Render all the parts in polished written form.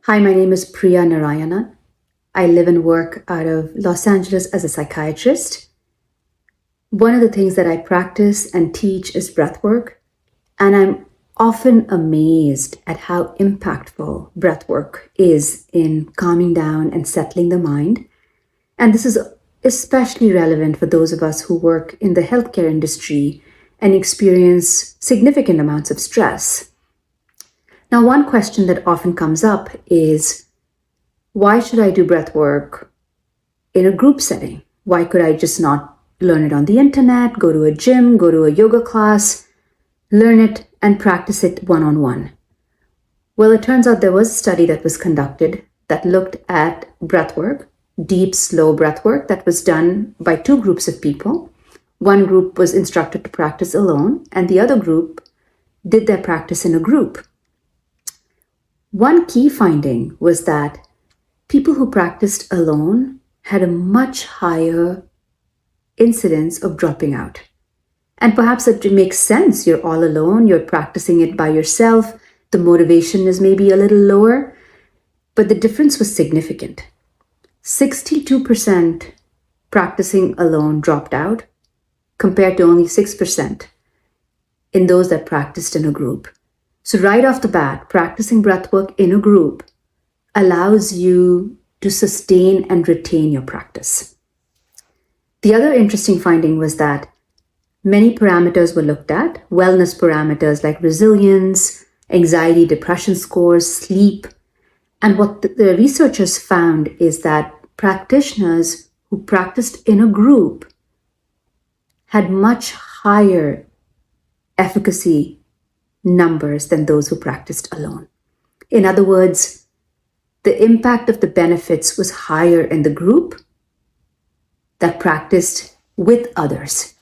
Hi, my name is Priya Narayana. I live and work out of Los Angeles as a psychiatrist. One of the things that I practice and teach is breathwork, and I'm often amazed at how impactful breathwork is in calming down and settling the mind. And this is especially relevant for those of us who work in the healthcare industry and experience significant amounts of stress. Now, one question that often comes up is, why should I do breath work in a group setting? Why could I just not learn it on the internet, go to a gym, go to a yoga class, learn it and practice it one-on-one? Well, it turns out there was a study that was conducted that looked at breath work, deep, slow breath work that was done by two groups of people. One group was instructed to practice alone, and the other group did their practice in a group. One key finding was that people who practiced alone had a much higher incidence of dropping out. And perhaps it makes sense. You're all alone, you're practicing it by yourself, the motivation is maybe a little lower, but the difference was significant. 62% practicing alone dropped out, compared to only 6% in those that practiced in a group. So right off the bat, practicing breathwork in a group allows you to sustain and retain your practice. The other interesting finding was that many parameters were looked at, wellness parameters like resilience, anxiety, depression scores, sleep. And what the researchers found is that practitioners who practiced in a group had much higher efficacy numbers than those who practiced alone. In other words, the impact of the benefits was higher in the group that practiced with others.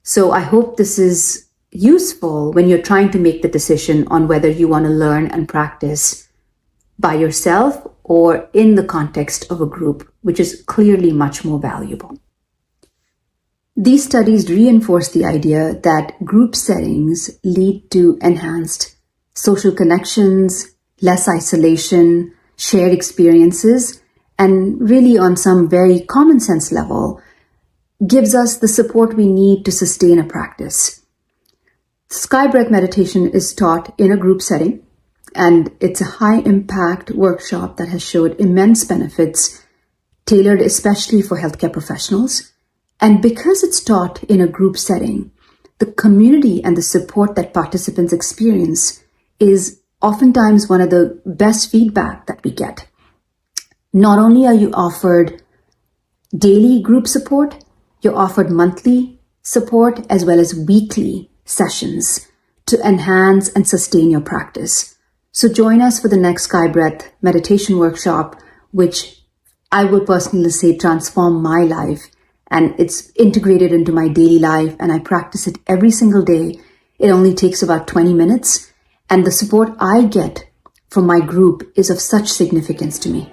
So I hope this is useful when you're trying to make the decision on whether you want to learn and practice by yourself or in the context of a group, which is clearly much more valuable. These studies reinforce the idea that group settings lead to enhanced social connections, less isolation, shared experiences, and really on some very common sense level, gives us the support we need to sustain a practice. Sky breath meditation is taught in a group setting, and it's a high impact workshop that has showed immense benefits, tailored especially for healthcare professionals. And because it's taught in a group setting, the community and the support that participants experience is oftentimes one of the best feedback that we get. Not only are you offered daily group support, you're offered monthly support as well as weekly sessions to enhance and sustain your practice. So join us for the next Sky Breath meditation workshop, which I will personally say transformed my life. And it's integrated into my daily life, and I practice it every single day. It only takes about 20 minutes, and the support I get from my group is of such significance to me.